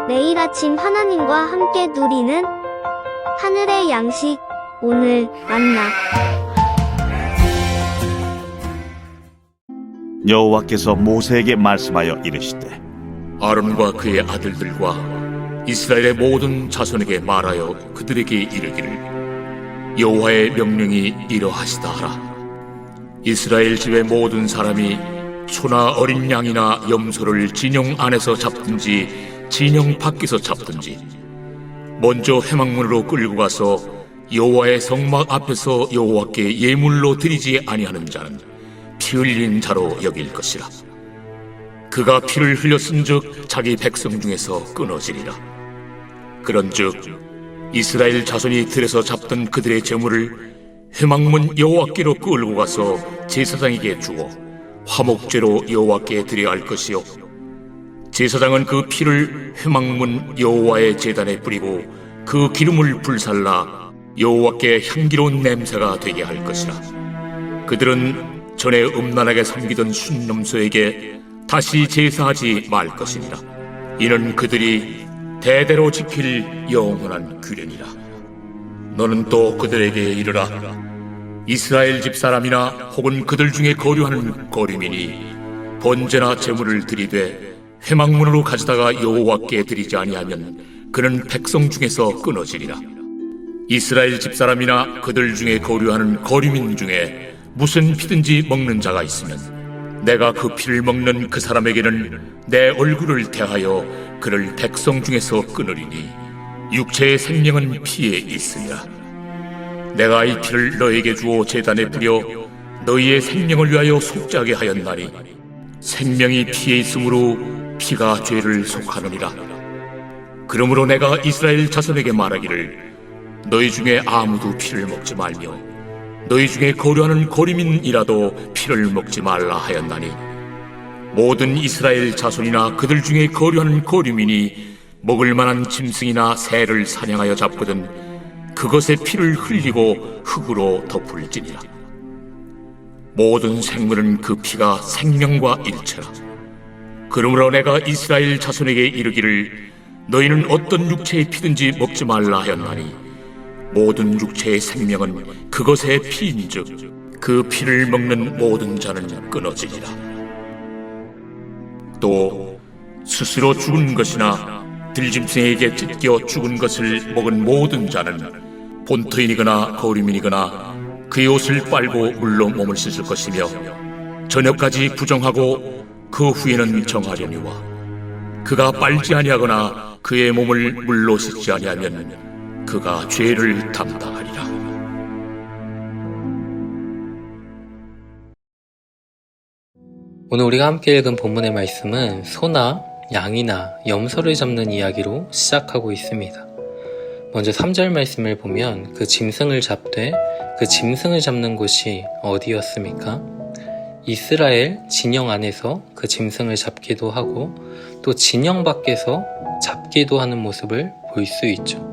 매일 아침 하나님과 함께 누리는 하늘의 양식, 오늘 만나. 여호와께서 모세에게 말씀하여 이르시되 아론과 그의 아들들과 이스라엘의 모든 자손에게 말하여 그들에게 이르기를 여호와의 명령이 이러하시다 하라. 이스라엘 집의 모든 사람이 소나 어린 양이나 염소를 진영 안에서 잡든지 진영 밖에서 잡든지 먼저 회막문으로 끌고 가서 여호와의 성막 앞에서 여호와께 예물로 드리지 아니하는 자는 피 흘린 자로 여길 것이라. 그가 피를 흘렸은즉 자기 백성 중에서 끊어지리라. 그런즉 이스라엘 자손이 들에서 잡던 그들의 제물을 회막문 여호와께로 끌고 가서 제사장에게 주어 화목제로 여호와께 드려야 할 것이요, 제사장은 그 피를 회막문 여호와의 제단에 뿌리고 그 기름을 불살라 여호와께 향기로운 냄새가 되게 할 것이라. 그들은 전에 음란하게 섬기던 순념소에게 다시 제사하지 말 것이니라. 이는 그들이 대대로 지킬 영원한 규례니라. 너는 또 그들에게 이르라. 이스라엘 집 사람이나 혹은 그들 중에 거류하는 거류민이 번제나 제물을 드리되 회막문으로 가져다가 여호와께 드리지 아니하면 그는 백성 중에서 끊어지리라. 이스라엘 집 사람이나 그들 중에 거류하는 거류민 중에 무슨 피든지 먹는 자가 있으면 내가 그 피를 먹는 그 사람에게는 내 얼굴을 대하여 그를 백성 중에서 끊으리니 육체의 생명은 피에 있으리라. 내가 이 피를 너에게 주어 제단에 뿌려 너희의 생명을 위하여 속죄하게 하였나니 생명이 피에 있으므로 피가 죄를 속하느니라. 그러므로 내가 이스라엘 자손에게 말하기를 너희 중에 아무도 피를 먹지 말며 너희 중에 거류하는 거류민이라도 피를 먹지 말라 하였나니, 모든 이스라엘 자손이나 그들 중에 거류하는 거류민이 먹을 만한 짐승이나 새를 사냥하여 잡거든 그것의 피를 흘리고 흙으로 덮을지니라. 모든 생물은 그 피가 생명과 일체라. 그러므로 내가 이스라엘 자손에게 이르기를 너희는 어떤 육체의 피든지 먹지 말라 하였나니, 모든 육체의 생명은 그것의 피인즉 그 피를 먹는 모든 자는 끊어지리라. 또 스스로 죽은 것이나 들짐승에게 찢겨 죽은 것을 먹은 모든 자는 본토인이거나 거류민이거나 그의 옷을 빨고 물로 몸을 씻을 것이며 저녁까지 부정하고 그 후에는 정하려니와 그가 빨지 아니하거나 그의 몸을 물로 씻지 아니하면 그가 죄를 담당하리라. 오늘 우리가 함께 읽은 본문의 말씀은 소나 양이나 염소를 잡는 이야기로 시작하고 있습니다. 먼저 3절 말씀을 보면 그 짐승을 잡되 그 짐승을 잡는 곳이 어디였습니까? 이스라엘 진영 안에서 그 짐승을 잡기도 하고 또 진영 밖에서 잡기도 하는 모습을 볼 수 있죠.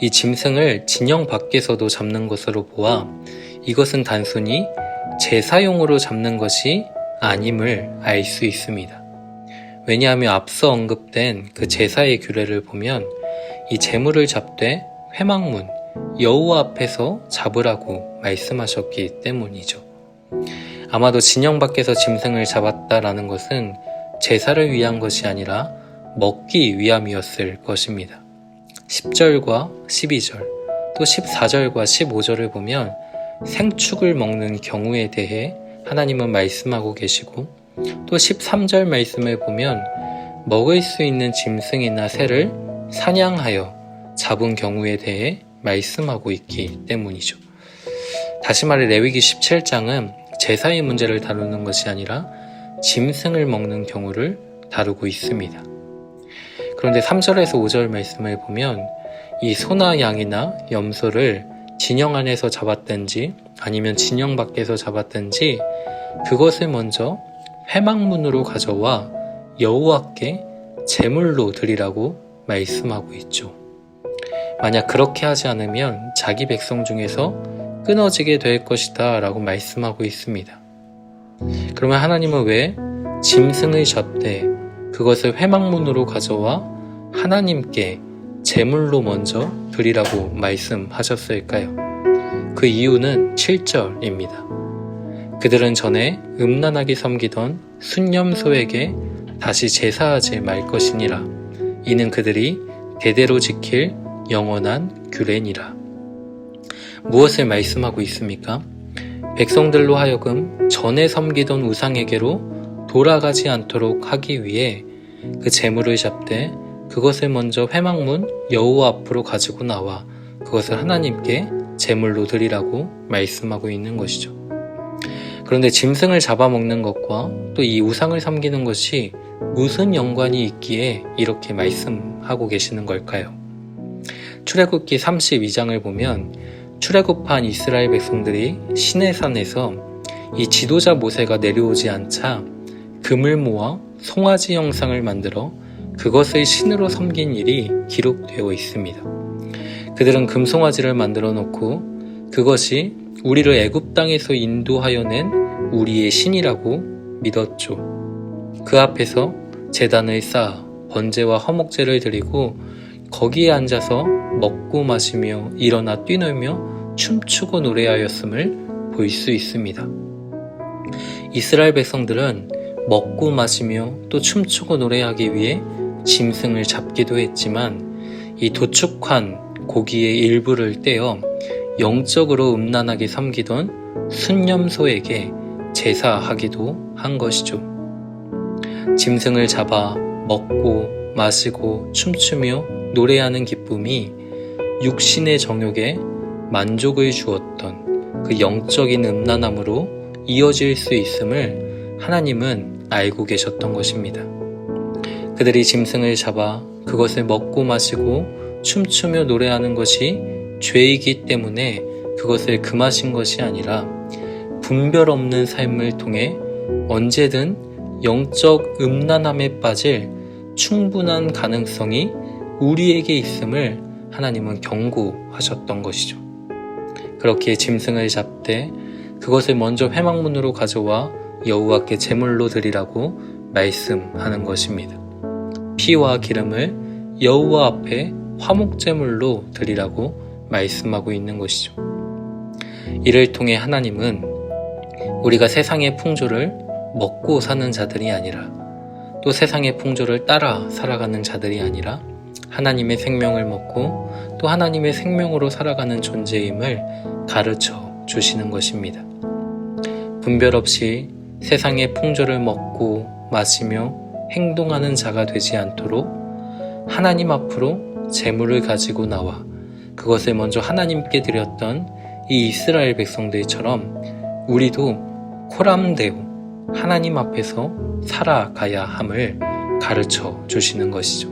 이 짐승을 진영 밖에서도 잡는 것으로 보아 이것은 단순히 제사용으로 잡는 것이 아님을 알 수 있습니다. 왜냐하면 앞서 언급된 그 제사의 규례를 보면 이 제물을 잡되 회막문, 여호와 앞에서 잡으라고 말씀하셨기 때문이죠. 아마도 진영 밖에서 짐승을 잡았다라는 것은 제사를 위한 것이 아니라 먹기 위함이었을 것입니다. 10절과 12절, 또 14절과 15절을 보면 생축을 먹는 경우에 대해 하나님은 말씀하고 계시고, 또 13절 말씀을 보면 먹을 수 있는 짐승이나 새를 사냥하여 잡은 경우에 대해 말씀하고 있기 때문이죠. 다시 말해 레위기 17장은 제사의 문제를 다루는 것이 아니라 짐승을 먹는 경우를 다루고 있습니다. 그런데 3절에서 5절 말씀을 보면 이 소나 양이나 염소를 진영 안에서 잡았든지 아니면 진영 밖에서 잡았든지 그것을 먼저 회막문으로 가져와 여호와께 제물로 드리라고 말씀하고 있죠. 만약 그렇게 하지 않으면 자기 백성 중에서 끊어지게 될 것이다 라고 말씀하고 있습니다. 그러면 하나님은 왜 짐승을 잡되 그것을 회막문으로 가져와 하나님께 제물로 먼저 드리라고 말씀하셨을까요? 그 이유는 7절입니다. 그들은 전에 음란하게 섬기던 순념소에게 다시 제사하지 말 것이니라. 이는 그들이 대대로 지킬 영원한 규례니라. 무엇을 말씀하고 있습니까? 백성들로 하여금 전에 섬기던 우상에게로 돌아가지 않도록 하기 위해 그 제물을 잡되 그것을 먼저 회막문 여호와 앞으로 가지고 나와 그것을 하나님께 제물로 드리라고 말씀하고 있는 것이죠. 그런데 짐승을 잡아먹는 것과 또 이 우상을 섬기는 것이 무슨 연관이 있기에 이렇게 말씀하고 계시는 걸까요? 출애굽기 32장을 보면 출애굽한 이스라엘 백성들이 시내산에서 이 지도자 모세가 내려오지 않자 금을 모아 송아지 형상을 만들어 그것을 신으로 섬긴 일이 기록되어 있습니다. 그들은 금송아지를 만들어 놓고 그것이 우리를 애굽 땅에서 인도하여 낸 우리의 신이라고 믿었죠. 그 앞에서 제단을 쌓아 번제와 화목제를 드리고 거기에 앉아서 먹고 마시며 일어나 뛰놀며 춤추고 노래하였음을 볼 수 있습니다. 이스라엘 백성들은 먹고 마시며 또 춤추고 노래하기 위해 짐승을 잡기도 했지만 이 도축한 고기의 일부를 떼어 영적으로 음란하게 섬기던 순념소에게 제사하기도 한 것이죠. 짐승을 잡아 먹고 마시고 춤추며 노래하는 기쁨이 육신의 정욕에 만족을 주었던 그 영적인 음란함으로 이어질 수 있음을 하나님은 알고 계셨던 것입니다. 그들이 짐승을 잡아 그것을 먹고 마시고 춤추며 노래하는 것이 죄이기 때문에 그것을 금하신 것이 아니라 분별 없는 삶을 통해 언제든 영적 음란함에 빠질 충분한 가능성이 우리에게 있음을 하나님은 경고하셨던 것이죠. 그렇게 짐승을 잡되 그것을 먼저 회막문으로 가져와 여호와께 제물로 드리라고 말씀하는 것입니다. 피와 기름을 여호와 앞에 화목제물로 드리라고 말씀하고 있는 것이죠. 이를 통해 하나님은 우리가 세상의 풍조를 먹고 사는 자들이 아니라 또 세상의 풍조를 따라 살아가는 자들이 아니라 하나님의 생명을 먹고 또 하나님의 생명으로 살아가는 존재임을 가르쳐 주시는 것입니다. 분별 없이 세상의 풍조를 먹고 마시며 행동하는 자가 되지 않도록 하나님 앞으로 제물을 가지고 나와 그것을 먼저 하나님께 드렸던 이 이스라엘 백성들처럼 우리도 코람대오 하나님 앞에서 살아가야 함을 가르쳐 주시는 것이죠.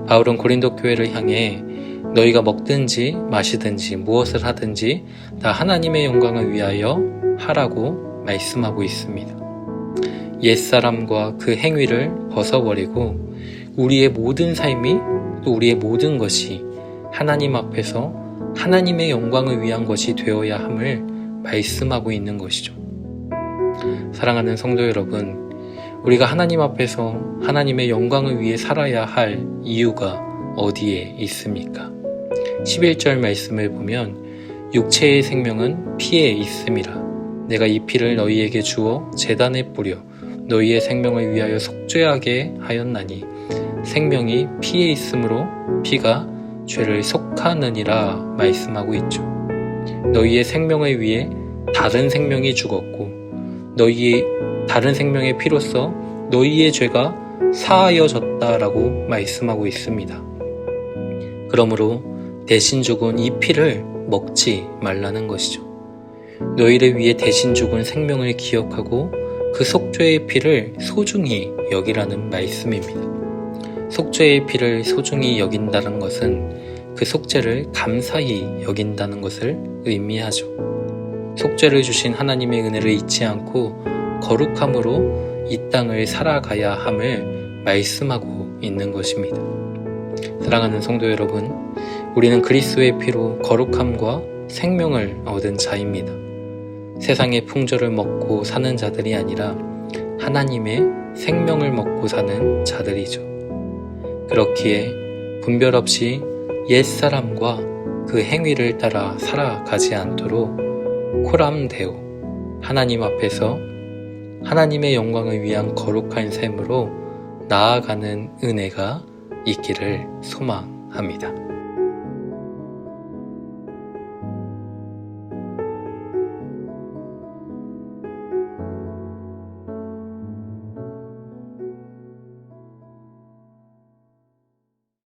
바울은 고린도 교회를 향해 너희가 먹든지 마시든지 무엇을 하든지 다 하나님의 영광을 위하여 하라고 말씀하고 있습니다. 옛사람과 그 행위를 벗어버리고 우리의 모든 삶이 또 우리의 모든 것이 하나님 앞에서 하나님의 영광을 위한 것이 되어야 함을 말씀하고 있는 것이죠. 사랑하는 성도 여러분, 우리가 하나님 앞에서 하나님의 영광을 위해 살아야 할 이유가 어디에 있습니까? 11절 말씀을 보면 육체의 생명은 피에 있음이라 내가 이 피를 너희에게 주어 제단에 뿌려 너희의 생명을 위하여 속죄하게 하였나니 생명이 피에 있으므로 피가 죄를 속하느니라 말씀하고 있죠. 너희의 생명을 위해 다른 생명이 죽었고 너희의 다른 생명의 피로써 너희의 죄가 사하여졌다라고 말씀하고 있습니다. 그러므로 대신 죽은 이 피를 먹지 말라는 것이죠. 너희를 위해 대신 죽은 생명을 기억하고 그 속죄의 피를 소중히 여기라는 말씀입니다. 속죄의 피를 소중히 여긴다는 것은 그 속죄를 감사히 여긴다는 것을 의미하죠. 속죄를 주신 하나님의 은혜를 잊지 않고 거룩함으로 이 땅을 살아가야 함을 말씀하고 있는 것입니다. 사랑하는 성도 여러분, 우리는 그리스도의 피로 거룩함과 생명을 얻은 자입니다. 세상의 풍조를 먹고 사는 자들이 아니라 하나님의 생명을 먹고 사는 자들이죠. 그렇기에 분별 없이 옛사람과 그 행위를 따라 살아가지 않도록 코람데오, 하나님 앞에서 하나님의 영광을 위한 거룩한 삶으로 나아가는 은혜가 있기를 소망합니다.